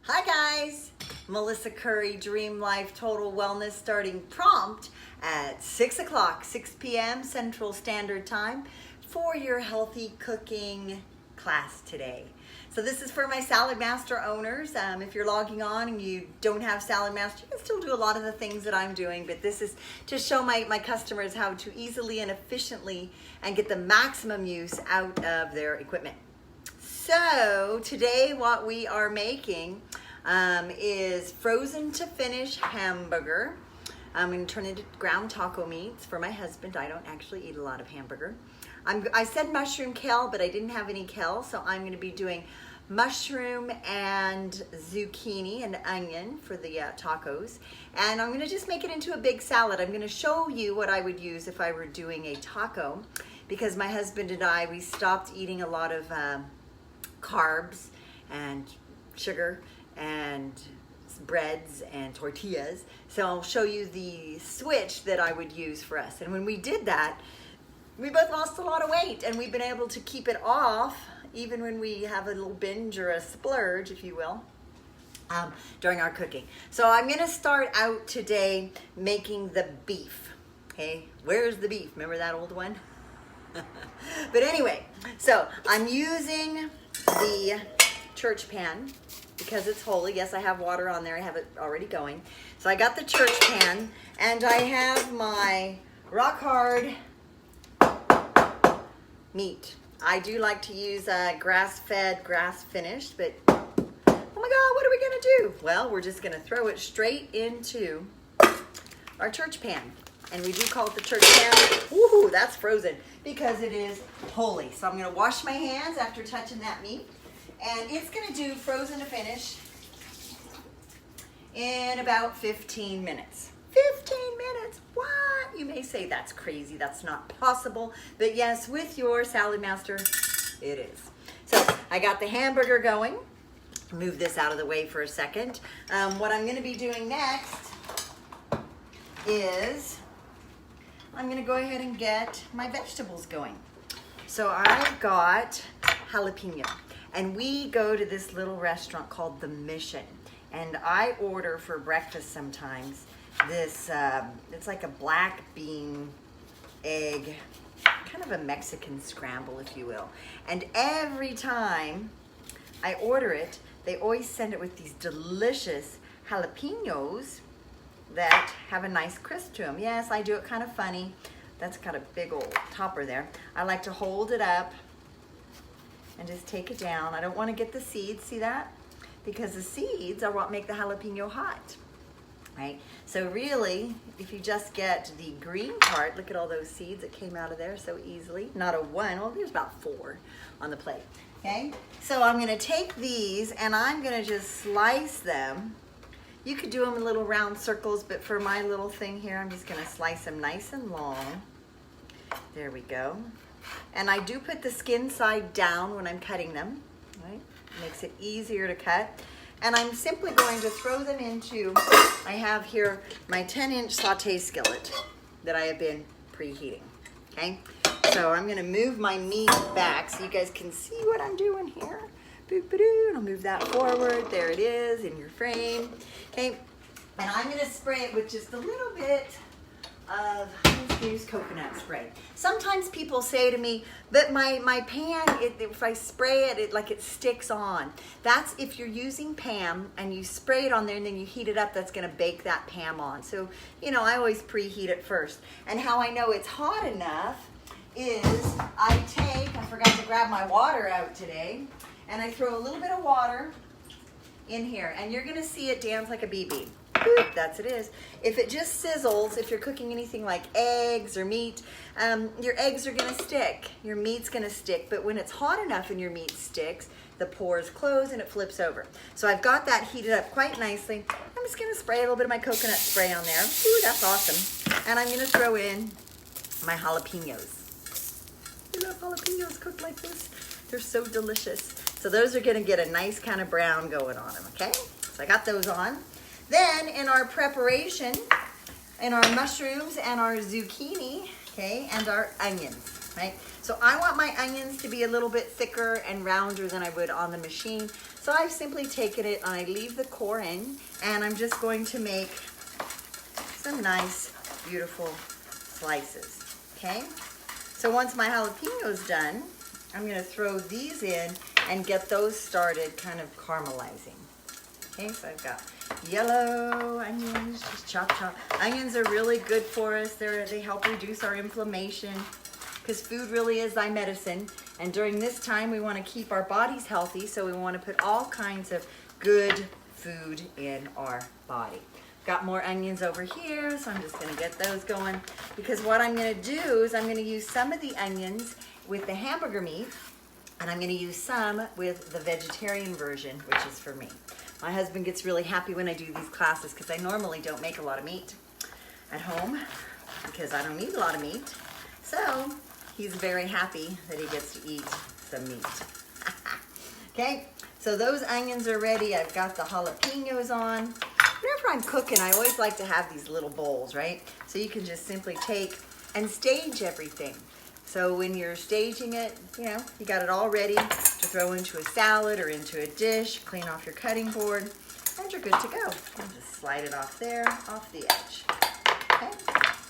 Hi guys, Melissa Curry, Dream Life Total Wellness, starting prompt at 6 o'clock, 6 p.m. Central Standard Time for your healthy cooking class today. So this is for my Saladmaster owners. If you're logging on and you don't have Saladmaster, you can still do a lot of the things that I'm doing, but this is to show my customers how to easily and efficiently and get the maximum use out of their equipment. So today what we are making is frozen to finish hamburger. I'm going to turn into ground taco meats for my husband. I don't actually eat a lot of hamburger. I said mushroom kale, but I didn't have any kale, so I'm going to be doing mushroom and zucchini and onion for the tacos. And I'm going to just make it into a big salad. I'm going to show you what I would use if I were doing a taco, because my husband and I, we stopped eating a lot of carbs and sugar and breads and tortillas. So I'll show you the switch that I would use for us. And when we did that, we both lost a lot of weight, and we've been able to keep it off even when we have a little binge or a splurge, if you will, during our cooking. So I'm gonna start out today making the beef. Okay, where's the beef? Remember that old one? But anyway, so I'm using the church pan because it's holy. Yes, I have water on there. I have it already going. So I got the church pan, and I have my rock hard meat. I do like to use grass-fed, grass-finished, but oh my God, what are we gonna do? Well, we're just gonna throw it straight into our church pan. And we do call it the church pan. Woohoo, that's frozen because it is holy. So I'm gonna wash my hands after touching that meat. And it's gonna do frozen to finish in about 15 minutes. 15 minutes, what? You may say that's crazy, that's not possible. But yes, with your Saladmaster, it is. So I got the hamburger going. Move this out of the way for a second. What I'm gonna be doing next is I'm gonna go ahead and get my vegetables going. So I've got jalapeno, and we go to this little restaurant called The Mission, and I order for breakfast sometimes this, it's like a black bean egg, kind of a Mexican scramble, if you will. And every time I order it, they always send it with these delicious jalapenos that have a nice crisp to them. Yes, I do it kind of funny. That's got a big old topper there. I like to hold it up and just take it down. I don't want to get the seeds, see that? Because the seeds are what make the jalapeno hot, right? So really, if you just get the green part, look at all those seeds that came out of there so easily. Not a one, well, there's about 4 on the plate, okay? So I'm gonna take these and I'm gonna just slice them. You could do them in little round circles, but for my little thing here, I'm just gonna slice them nice and long. There we go. And I do put the skin side down when I'm cutting them, right? Makes it easier to cut. And I'm simply going to throw them into, I have here my 10-inch saute skillet that I have been preheating, okay? So I'm gonna move my meat back so you guys can see what I'm doing here. Boop-a-doo, and I'll move that forward. There it is in your frame, okay? And I'm gonna spray it with just a little bit of infused coconut spray. Sometimes people say to me, but my pan, if I spray it, it sticks on. That's if you're using Pam and you spray it on there and then you heat it up, that's gonna bake that Pam on. So, you know, I always preheat it first. And how I know it's hot enough is I forgot to grab my water out today, and I throw a little bit of water in here, and you're gonna see it dance like a BB. Boop, that's it is. If it just sizzles, if you're cooking anything like eggs or meat, your eggs are gonna stick, your meat's gonna stick, but when it's hot enough and your meat sticks, the pores close and it flips over. So I've got that heated up quite nicely. I'm just gonna spray a little bit of my coconut spray on there. Ooh, that's awesome. And I'm gonna throw in my jalapenos. I love jalapenos cooked like this. They're so delicious. So those are gonna get a nice kind of brown going on them, okay? So I got those on. Then in our preparation, in our mushrooms and our zucchini, okay, and our onions. right? So I want my onions to be a little bit thicker and rounder than I would on the machine. So I've simply taken it and I leave the core in, and I'm just going to make some nice, beautiful slices, okay? So once my jalapeno's done, I'm gonna throw these in and get those started kind of caramelizing. Okay, so I've got yellow onions, just chop, chop. Onions are really good for us. They help reduce our inflammation, because food really is thy medicine. And during this time, we want to keep our bodies healthy, so we want to put all kinds of good food in our body. Got more onions over here, so I'm just going to get those going, because what I'm going to do is I'm going to use some of the onions with the hamburger meat, and I'm going to use some with the vegetarian version, which is for me. My husband gets really happy when I do these classes, because I normally don't make a lot of meat at home because I don't eat a lot of meat. So he's very happy that he gets to eat some meat. Okay, so those onions are ready. I've got the jalapenos on. Whenever I'm cooking, I always like to have these little bowls, right? So you can just simply take and stage everything. So when you're staging it, you know, you got it all ready to throw into a salad or into a dish, clean off your cutting board, and you're good to go. And just slide it off there, off the edge. Okay,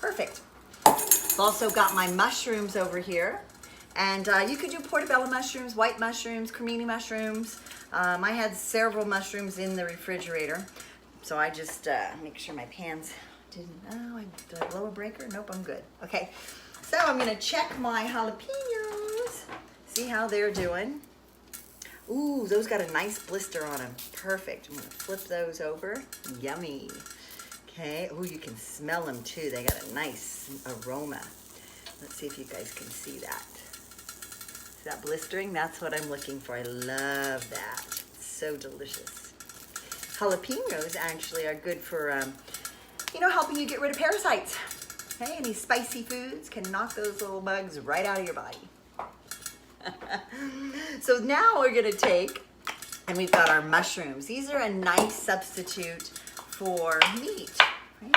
perfect. I've also got my mushrooms over here. And you could do portobello mushrooms, white mushrooms, cremini mushrooms. I had several mushrooms in the refrigerator. So I just make sure my pans did I blow a breaker? Nope, I'm good. Okay. So I'm gonna check my jalapenos, see how they're doing. Ooh, those got a nice blister on them. Perfect. I'm gonna flip those over. Yummy. Okay, ooh, you can smell them too. They got a nice aroma. Let's see if you guys can see that. See that blistering? That's what I'm looking for. I love that. It's so delicious. Jalapenos actually are good for, you know, helping you get rid of parasites. Okay, any spicy foods can knock those little bugs right out of your body. So now we're gonna take, and we've got our mushrooms. These are a nice substitute for meat. Right?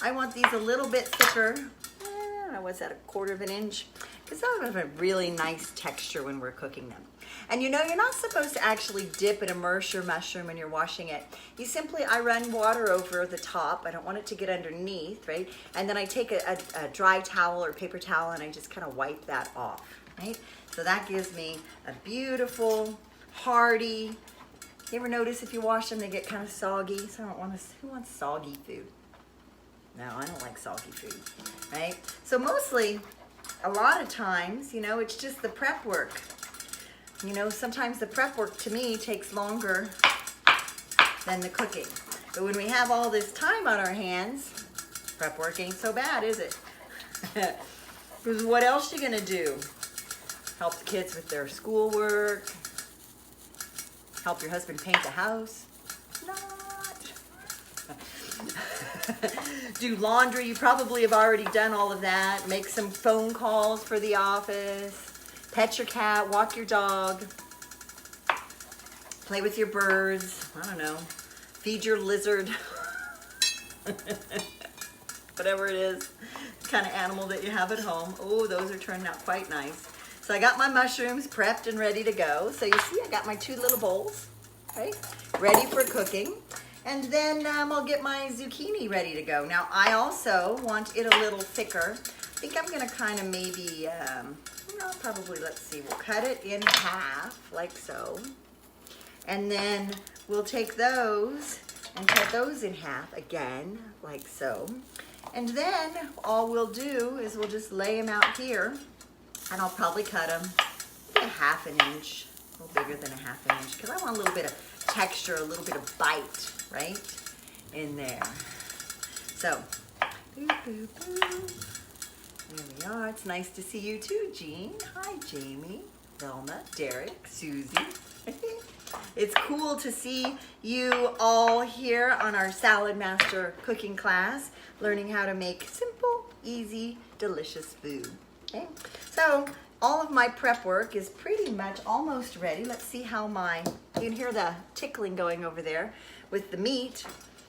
I want these a little bit thicker. I don't know, what's that, 1/4 of an inch? Because they'll have a really nice texture when we're cooking them. And you know, you're not supposed to actually dip and immerse your mushroom when you're washing it. You simply, I run water over the top. I don't want it to get underneath, right? And then I take a dry towel or paper towel and I just kind of wipe that off, right? So that gives me a beautiful, hearty. You ever notice if you wash them, they get kind of soggy? So I don't want to, who wants soggy food? No, I don't like soggy food, right? So mostly, a lot of times, you know, it's just the prep work. You know, sometimes the prep work to me takes longer than the cooking. But when we have all this time on our hands, prep work ain't so bad, is it? Because what else you gonna do? Help the kids with their schoolwork? Help your husband paint the house? Not. Do laundry, you probably have already done all of that. Make some phone calls for the office. Pet your cat, walk your dog, play with your birds, I don't know, feed your lizard, whatever it is, kind of animal that you have at home. Oh, those are turning out quite nice. So I got my mushrooms prepped and ready to go. So you see I got my 2 little bowls, right, ready for cooking. And then I'll get my zucchini ready to go. Now I also want it a little thicker. I think I'm gonna kind of maybe, probably, let's see, we'll cut it in half, like so. And then we'll take those and cut those in half again, like so. And then all we'll do is we'll just lay them out here, and I'll probably cut them maybe 1/2 inch, a little bigger than 1/2 inch, because I want a little bit of texture, a little bit of bite, right, in there. So, boo, boo, boo. There we are. It's nice to see you too, Jean. Hi, Jamie, Velma, Derek, Susie. It's cool to see you all here on our Salad Master cooking class, learning how to make simple, easy, delicious food. Okay, so all of my prep work is pretty much almost ready. Let's see how you can hear the tickling going over there with the meat.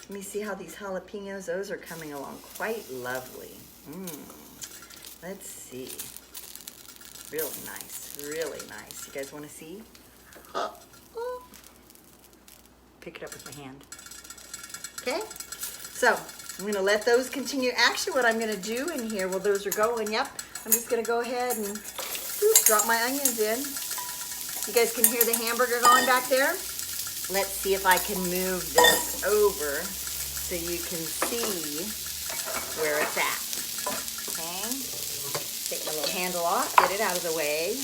Let me see how these jalapenos, those are coming along quite lovely. Let's see. Really nice, really nice. You guys want to see? Pick it up with my hand. Okay, so I'm gonna let those continue. Actually, what I'm gonna do in here while those are going, yep, I'm just gonna go ahead and drop my onions in. You guys can hear the hamburger going back there. Let's see if I can move this over so you can see where it's at. Okay, take my little handle off, get it out of the way.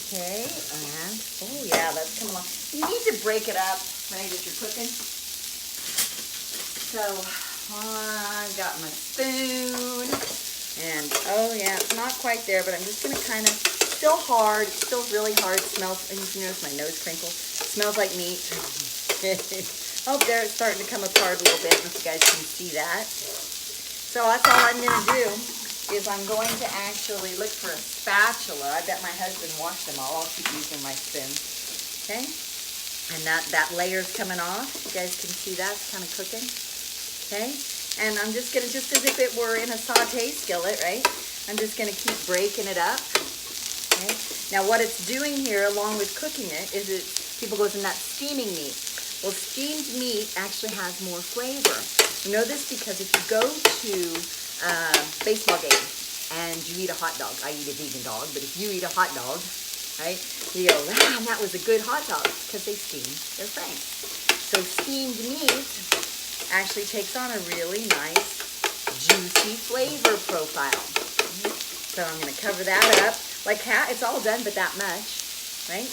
Okay, and oh yeah, that's coming along. You need to break it up, right, as you're cooking. So I've got my spoon, and oh yeah, it's not quite there, but I'm just gonna kind of, still hard, still really hard. Smells, and you can notice my nose crinkles. Smells like meat. Oh, there, it's starting to come apart a little bit, if you guys can see that. So that's all I'm gonna do, is I'm going to actually look for a spatula. I bet my husband washed them all. I'll keep using my spoon. Okay? And that layer's coming off. You guys can see that. It's kind of cooking. Okay? And I'm just going to, just as if it were in a saute skillet, right? I'm just going to keep breaking it up. Okay? Now what it's doing here, along with cooking it, is people go, isn't that steaming meat? Well, steamed meat actually has more flavor. You know this because if you go to baseball game and you eat a hot dog, I eat a vegan dog, but if you eat a hot dog, right, you go, man, that was a good hot dog, because they steam their franks. So steamed meat actually takes on a really nice, juicy flavor profile. So I'm going to cover that up. Like it's all done, but that much, right?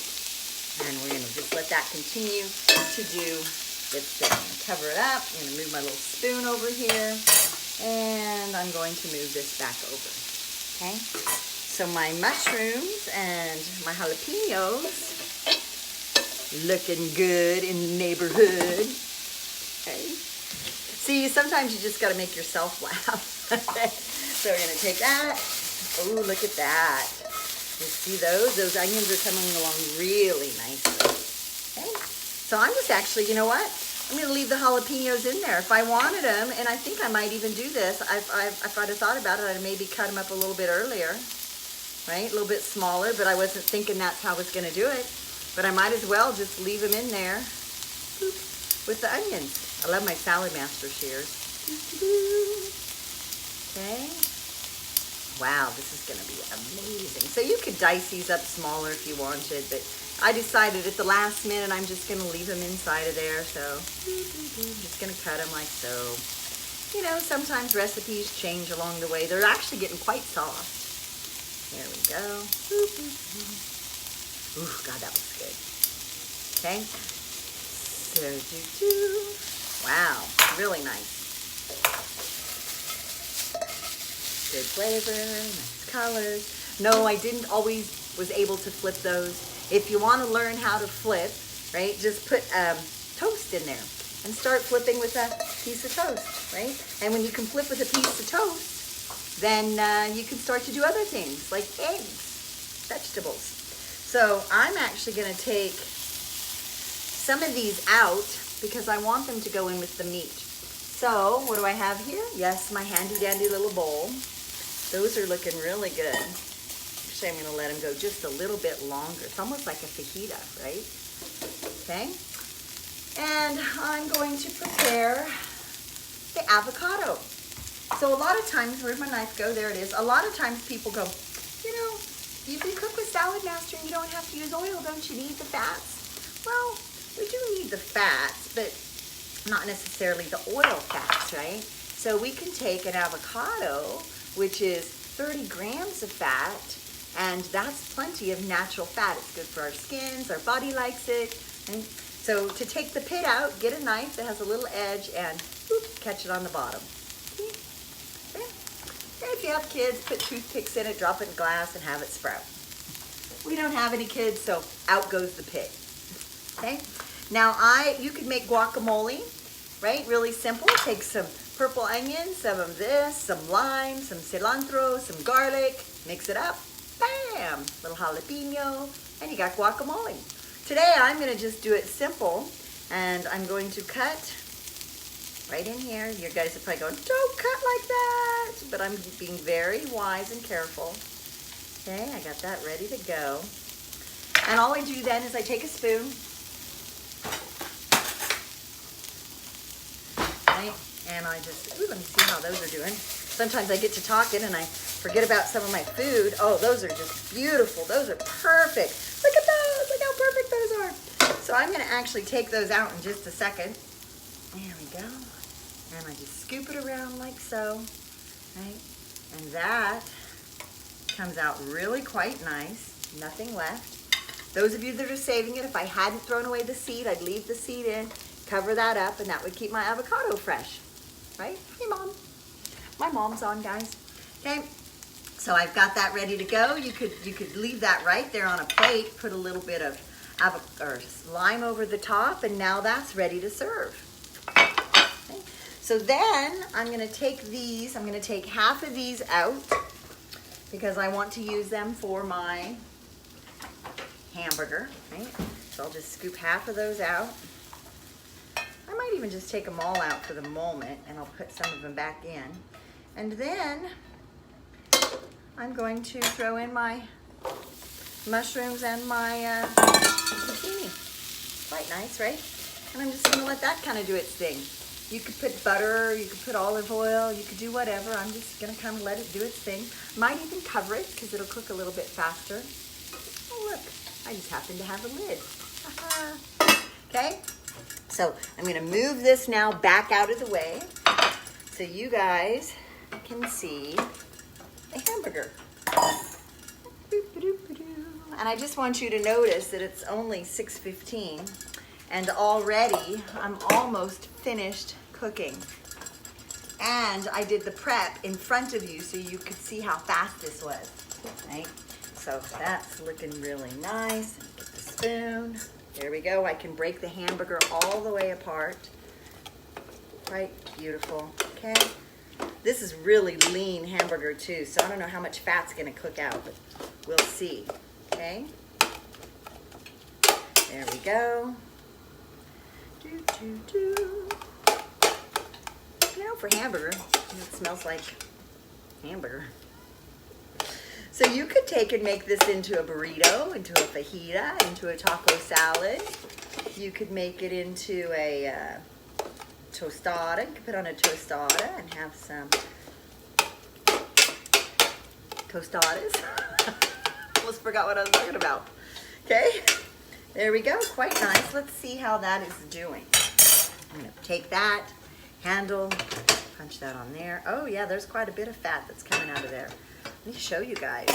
And we're going to just let that continue to do its thing. Cover it up. I'm going to move my little spoon over here. And I'm going to move this back over, okay? So my mushrooms and my jalapenos looking good in the neighborhood, okay? See, sometimes you just got to make yourself laugh. So we're going to take that. Oh, look at that. You see those? Those onions are coming along really nicely, okay? So I'm just actually, you know what? I'm going to leave the jalapenos in there. If I wanted them, and I think I might even do this, if I'd have thought about it, I'd maybe cut them up a little bit earlier, right? A little bit smaller, but I wasn't thinking that's how I was going to do it. But I might as well just leave them in there with the onions. I love my saladmaster shears. Okay. Wow, this is going to be amazing. So you could dice these up smaller if you wanted, but I decided at the last minute I'm just going to leave them inside of there. So I'm just going to cut them like so. You know, sometimes recipes change along the way. They're actually getting quite soft. There we go. Ooh, God, that looks good. Okay. So, wow, really nice. Good flavor, nice colors. No, I didn't always was able to flip those. If you want to learn how to flip, right, just put toast in there and start flipping with a piece of toast, right? And when you can flip with a piece of toast, then you can start to do other things like eggs, vegetables. So I'm actually going to take some of these out because I want them to go in with the meat. So what do I have here? Yes, my handy dandy little bowl. Those are looking really good. Actually, I'm going to let them go just a little bit longer. It's almost like a fajita, right? Okay. And I'm going to prepare the avocado. So a lot of times, where'd my knife go? There it is. A lot of times people go, you know, you can cook with saladmaster and you don't have to use oil. Don't you need the fats? Well, we do need the fats, but not necessarily the oil fats, right? So we can take an avocado, which is 30 grams of fat, and that's plenty of natural fat. It's good for our skins, our body likes it. Right? So to take the pit out, get a knife that has a little edge and catch it on the bottom. Okay. And if you have kids, put toothpicks in it, drop it in glass, and have it sprout. We don't have any kids, so out goes the pit. Okay. Now you could make guacamole, right? Really simple. Take some purple onions, some of this, some lime, some cilantro, some garlic, mix it up, bam, little jalapeno, and you got guacamole. Today I'm going to just do it simple, and I'm going to cut right in here. You guys are probably going, don't cut like that, but I'm being very wise and careful. Okay, I got that ready to go. And all I do then is I take a spoon, right? And I just, ooh, let me see how those are doing. Sometimes I get to talking and I forget about some of my food. Oh, those are just beautiful. Those are perfect. Look at those. Look how perfect those are. So I'm going to actually take those out in just a second. There we go. And I just scoop it around like so, right? And that comes out really quite nice. Nothing left. Those of you that are saving it, if I hadn't thrown away the seed, I'd leave the seed in, cover that up, and that would keep my avocado fresh, right? Hey, Mom. My mom's on, guys. Okay, so I've got that ready to go. You could leave that right there on a plate, put a little bit of lime over the top, and now that's ready to serve. Okay. So then I'm going to take these. I'm going to take half of these out because I want to use them for my hamburger, right? So I'll just scoop half of those out. I might even just take them all out for the moment, and I'll put some of them back in. And then I'm going to throw in my mushrooms and my zucchini. Quite nice, right? And I'm just going to let that kind of do its thing. You could put butter, you could put olive oil, you could do whatever. I'm just going to kind of let it do its thing. Might even cover it because it'll cook a little bit faster. Oh, look, I just happen to have a lid. Okay, so I'm going to move this now back out of the way so you guys can see a hamburger. And I just want you to notice that it's only 6:15 and already I'm almost finished cooking. And I did the prep in front of you so you could see how fast this was, right? So that's looking really nice. Get the spoon. There we go. I can break the hamburger all the way apart. Right, beautiful, okay? This is really lean hamburger too, so I don't know how much fat's gonna cook out, but we'll see, okay? There we go. You know, for hamburger, it smells like hamburger. So you could take and make this into a burrito, into a fajita, into a taco salad. You could make it into a tostada. You could put on a tostada and have some tostadas. Almost forgot what I was talking about. Okay, there we go. Quite nice. Let's see how that is doing. I'm going to take that handle, punch that on there. Oh yeah, there's quite a bit of fat that's coming out of there. Let me show you guys.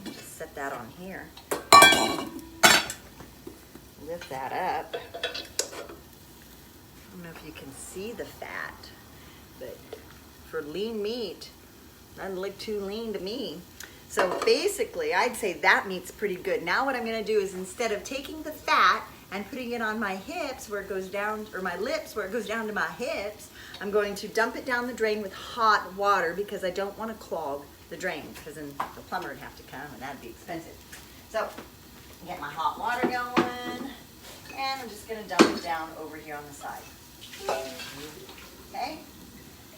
Just set that on here. Lift that up. I don't know if you can see the fat, but for lean meat, doesn't look too lean to me. So basically, I'd say that meat's pretty good. Now what I'm gonna do is instead of taking the fat and putting it on my hips where it goes down, or my lips where it goes down to my hips, I'm going to dump it down the drain with hot water because I don't want to clog the drain, because then the plumber would have to come and that'd be expensive. So get my hot water going, and I'm just going to dump it down over here on the side. Okay.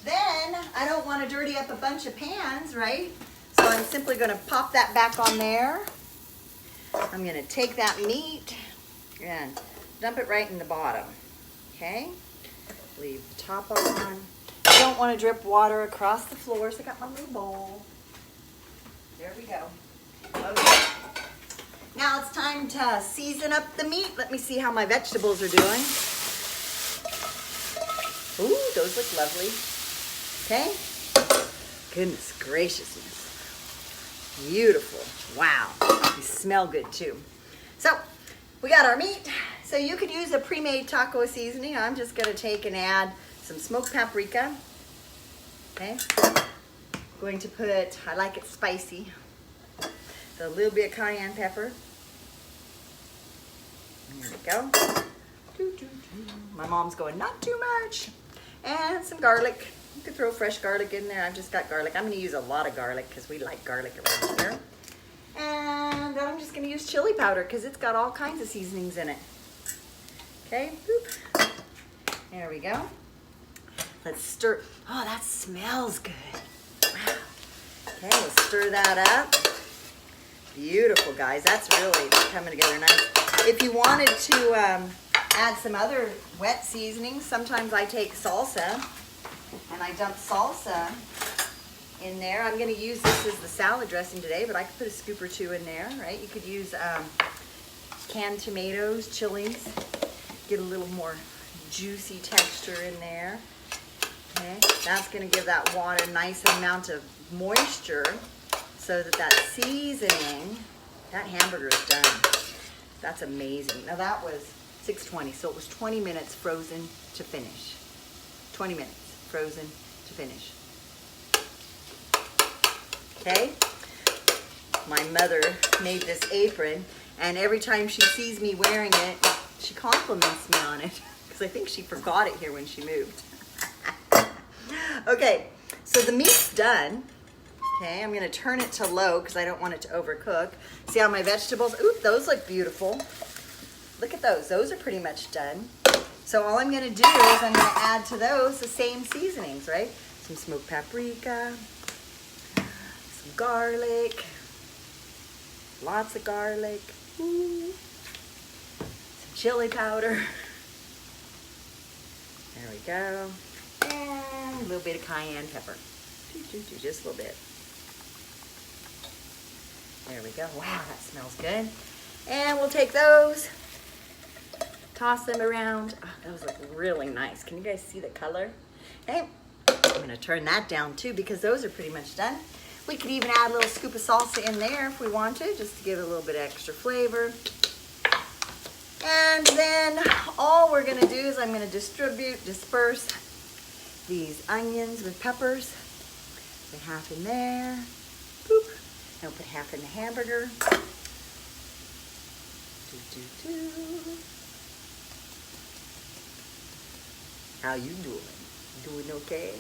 Then I don't want to dirty up a bunch of pans, right? So I'm simply going to pop that back on there. I'm going to take that meat and dump it right in the bottom. Okay. Leave the top on. I don't want to drip water across the floor, so I got my little bowl. There we go. Okay. Now it's time to season up the meat. Let me see how my vegetables are doing. Ooh, those look lovely. Okay. Goodness graciousness. Beautiful. Wow. They smell good too. So we got our meat. So you could use a pre-made taco seasoning. I'm just going to take and add some smoked paprika. Okay. Going to put, I like it spicy, so a little bit of cayenne pepper. There we go. My mom's going, not too much. And some garlic. You could throw fresh garlic in there. I've just got garlic. I'm going to use a lot of garlic because we like garlic around here. And then I'm just going to use chili powder because it's got all kinds of seasonings in it. Okay, boop. There we go. Let's stir. Oh, that smells good. Wow. Okay, we'll stir that up. Beautiful, guys. That's really coming together nice. If you wanted to add some other wet seasonings, sometimes I take salsa and I dump salsa in there. I'm going to use this as the salad dressing today, but I could put a scoop or two in there, right? You could use canned tomatoes, chilies, get a little more juicy texture in there. Okay, that's going to give that water a nice amount of moisture so that seasoning, that hamburger is done. That's amazing. Now that was 620, so it was 20 minutes frozen to finish. 20 minutes frozen to finish. Okay, my mother made this apron, and every time she sees me wearing it, she compliments me on it because I think she forgot it here when she moved. Okay, so the meat's done. Okay, I'm gonna turn it to low because I don't want it to overcook. See how my vegetables, oop, those look beautiful. Look at those, those are pretty much done. So all I'm gonna do is I'm gonna add to those the same seasonings, right? Some smoked paprika, some garlic, lots of garlic, ooh, some chili powder. There we go. And a little bit of cayenne pepper. Just a little bit. There we go. Wow, that smells good. And we'll take those, toss them around. Oh, those look really nice. Can you guys see the color? Okay, I'm going to turn that down too because those are pretty much done. We could even add a little scoop of salsa in there if we wanted, just to give it a little bit of extra flavor. And then all we're going to do is I'm going to disperse these onions with peppers. Put half in there. Boop. And we'll put half in the hamburger. How you doing? Doing okay?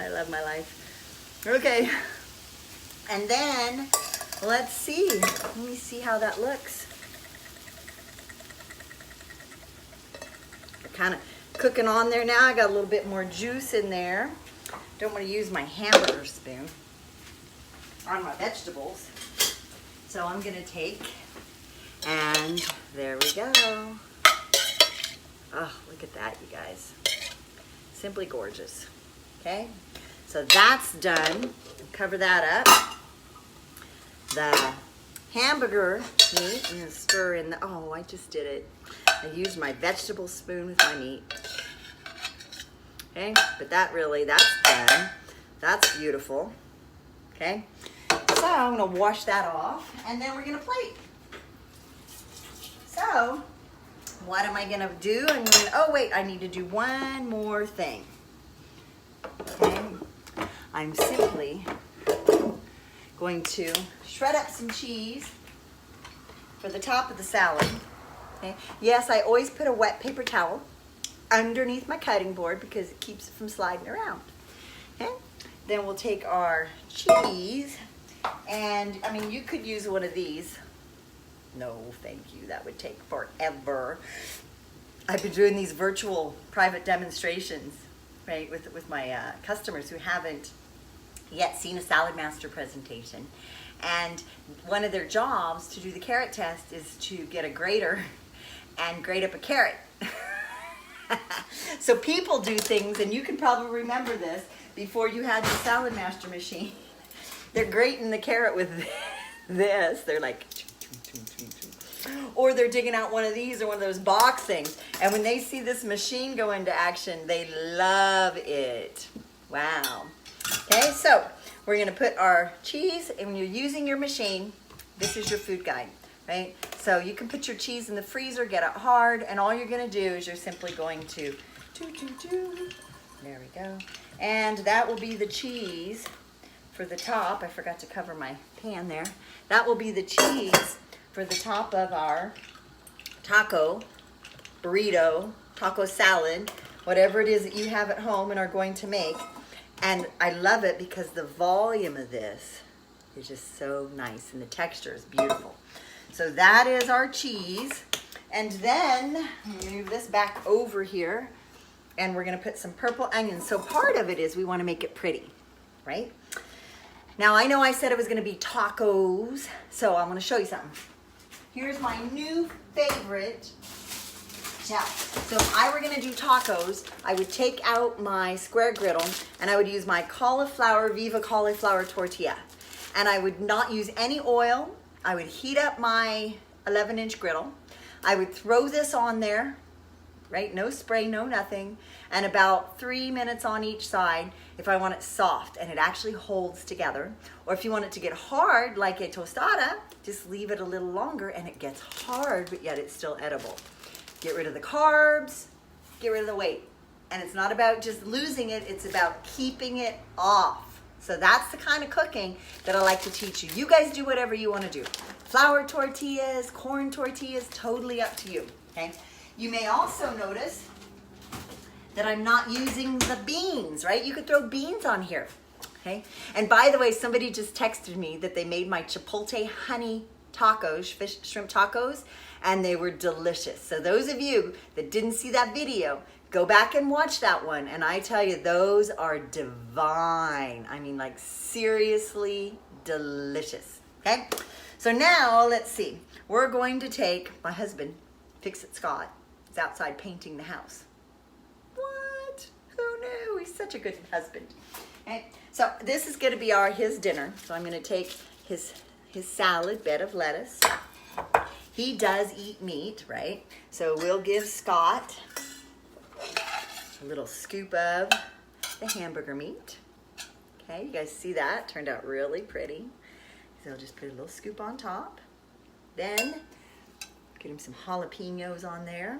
I love my life. Okay. And then let's see. Let me see how that looks. Kind of cooking on there now. I got a little bit more juice in there. Don't want to use my hamburger spoon on my vegetables. So I'm going to take, and there we go. Oh, look at that, you guys. Simply gorgeous. Okay, so that's done. Cover that up. The hamburger meat, I'm going to stir in the, oh, I just did it. I used my vegetable spoon with my meat. Okay, but that's done. That's beautiful. Okay, so I'm gonna wash that off and then we're gonna plate. So, what am I gonna do? Oh wait, I need to do one more thing. Okay, I'm simply going to shred up some cheese for the top of the salad. Okay. Yes, I always put a wet paper towel underneath my cutting board because it keeps it from sliding around. Okay. Then we'll take our cheese, and I mean, you could use one of these. No, thank you. That would take forever. I've been doing these virtual private demonstrations, right, with my customers who haven't yet seen a saladmaster presentation. And one of their jobs to do the carrot test is to get a grater and grate up a carrot. So people do things, and you can probably remember this before you had the saladmaster machine. They're grating the carrot with this. They're like, or they're digging out one of these or one of those box things. And when they see this machine go into action, they love it. Wow. Okay, so we're gonna put our cheese, and when you're using your machine, this is your food guide, right? So you can put your cheese in the freezer, get it hard, and all you're gonna do is you're simply going to, there we go. And that will be the cheese for the top. I forgot to cover my pan there. That will be the cheese for the top of our taco, burrito, taco salad, whatever it is that you have at home and are going to make. And I love it because the volume of this is just so nice and the texture is beautiful. So that is our cheese. And then move this back over here, and we're gonna put some purple onions. So part of it is we wanna make it pretty, right? Now, I know I said it was gonna be tacos, so I'm gonna show you something. Here's my new favorite. Now, so if I were gonna do tacos, I would take out my square griddle and I would use my Viva cauliflower tortilla. And I would not use any oil. I would heat up my 11-inch griddle. I would throw this on there, right? No spray, no nothing. And about 3 minutes on each side if I want it soft and it actually holds together. Or if you want it to get hard like a tostada, just leave it a little longer and it gets hard, but yet it's still edible. Get rid of the carbs, get rid of the weight. And it's not about just losing it, it's about keeping it off. So that's the kind of cooking that I like to teach you. You guys do whatever you want to do. Flour tortillas, corn tortillas, totally up to you, okay? You may also notice that I'm not using the beans, right? You could throw beans on here, okay? And by the way, somebody just texted me that they made my chipotle honey tacos, shrimp tacos, and they were delicious. So those of you that didn't see that video, go back and watch that one. And I tell you, those are divine. I mean, like seriously delicious, okay? So now, let's see. We're going to take, my husband, Fix-It Scott, is outside painting the house. What? Who knew? He's such a good husband. Okay? So this is gonna be his dinner. So I'm gonna take his salad, bed of lettuce. He does eat meat, right? So we'll give Scott a little scoop of the hamburger meat. Okay, you guys see that? Turned out really pretty. So I'll just put a little scoop on top. Then get him some jalapenos on there.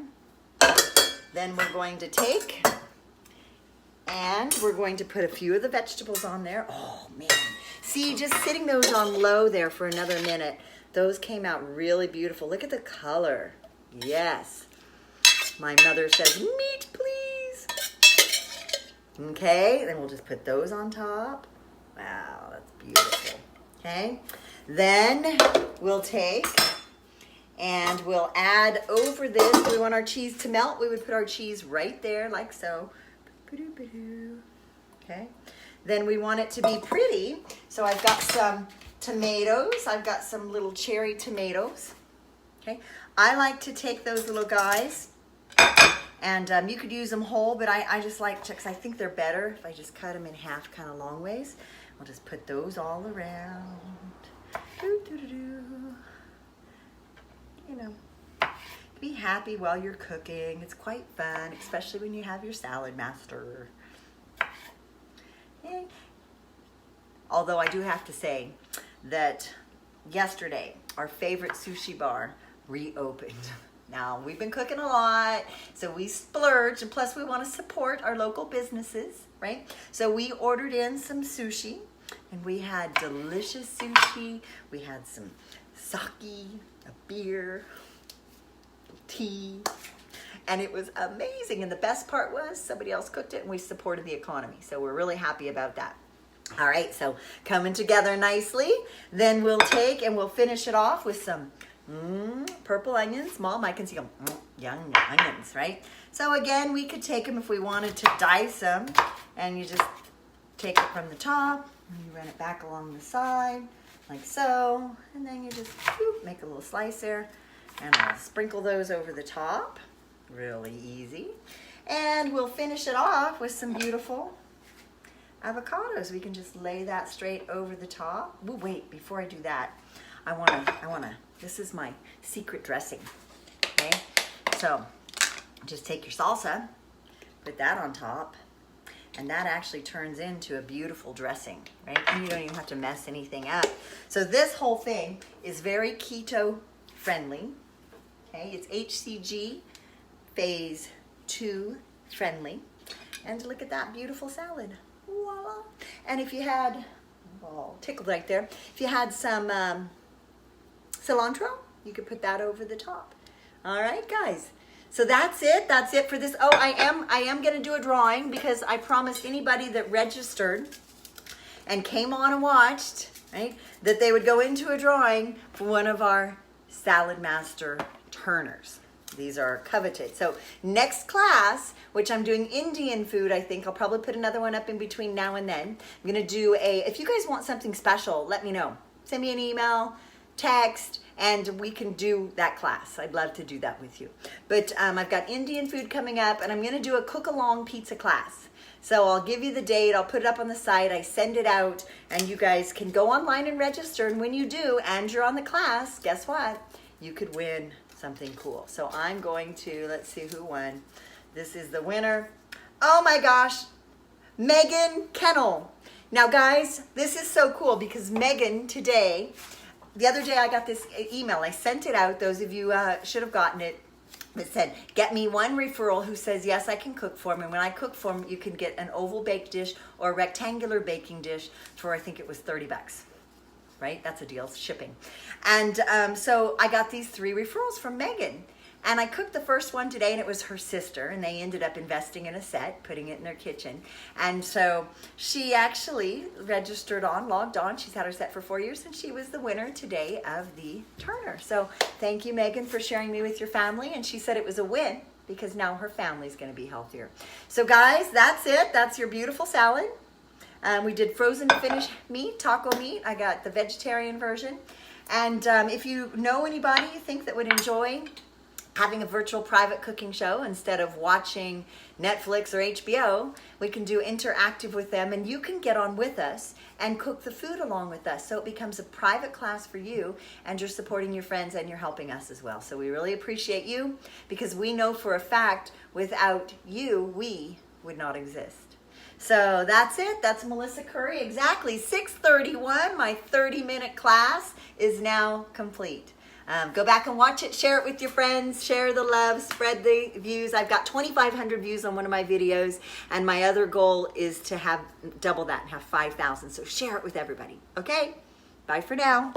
Then we're going to take and we're going to put a few of the vegetables on there. Oh man, see, just sitting those on low there for another minute, those came out really beautiful. Look at the color. Yes. My mother says, meat please. Okay, then we'll just put those on top. Wow, that's beautiful. Okay, then we'll take and we'll add over this. We want our cheese to melt. We would put our cheese right there like so. Okay, then we want it to be pretty. So I've got some tomatoes. I've got some little cherry tomatoes. Okay, I like to take those little guys and you could use them whole, but I just like to, because I think they're better if I just cut them in half kind of long ways. I'll just put those all around. You know, be happy while you're cooking. It's quite fun, especially when you have your salad master. Okay. Although I do have to say that yesterday, our favorite sushi bar reopened. Now, we've been cooking a lot, so we splurge, and plus we want to support our local businesses, right? So we ordered in some sushi, and we had delicious sushi. We had some sake, a beer, tea, and it was amazing. And the best part was somebody else cooked it, and we supported the economy. So we're really happy about that. All right, so coming together nicely. Then we'll take and we'll finish it off with some purple onions. Mom, I can see them. Young onions, right? So again, we could take them if we wanted to dice them, and you just take it from the top and you run it back along the side like so, and then you just make a little slice there, and I'll sprinkle those over the top. Really easy. And we'll finish it off with some beautiful avocados. We can just lay that straight over the top. Well, wait, before I do that, I wanna, this is my secret dressing, okay? So just take your salsa, put that on top, and that actually turns into a beautiful dressing, right? And you don't even have to mess anything up. So this whole thing is very keto friendly, okay? It's HCG phase 2 friendly. And look at that beautiful salad. Voila. And if you had, oh, tickled right there. If you had some cilantro, you could put that over the top. All right, guys. So that's it. That's it for this. Oh, I am going to do a drawing because I promised anybody that registered and came on and watched, right, that they would go into a drawing for one of our Salad Master turners. These are coveted. So next class, which I'm doing Indian food, I think I'll probably put another one up in between now and then. I'm gonna do if you guys want something special, let me know. Send me an email, text, and we can do that class. I'd love to do that with you. But I've got Indian food coming up, and I'm gonna do a cook-along pizza class. So I'll give you the date, I'll put it up on the site, I send it out, and you guys can go online and register, and when you do, and you're on the class, guess what? You could win something cool. So I'm going to, let's see who won. This is the winner. Oh my gosh, Megan Kennel. Now guys, this is so cool because Megan today, the other day I got this email, I sent it out, those of you should have gotten it, that said, get me one referral who says, yes, I can cook for them. And when I cook for them, you can get an oval baked dish or a rectangular baking dish for, I think it was $30. Right? That's a deal, shipping. And so I got these 3 referrals from Megan. And I cooked the first one today, and it was her sister, and they ended up investing in a set, putting it in their kitchen. And so she actually registered logged on. She's had her set for 4 years, and she was the winner today of the Turner. So thank you, Megan, for sharing me with your family. And she said it was a win because now her family's going to be healthier. So guys, that's it. That's your beautiful salad. We did frozen to finish meat, taco meat. I got the vegetarian version. And if you know anybody you think that would enjoy having a virtual private cooking show instead of watching Netflix or HBO, we can do interactive with them, and you can get on with us and cook the food along with us. So it becomes a private class for you, and you're supporting your friends and you're helping us as well. So we really appreciate you, because we know for a fact without you, we would not exist. So that's it. That's Melissa Curry. Exactly 6:31. My 30-minute class is now complete. Go back and watch it. Share it with your friends. Share the love. Spread the views. I've got 2,500 views on one of my videos, and my other goal is to have double that and have 5,000. So share it with everybody. Okay? Bye for now.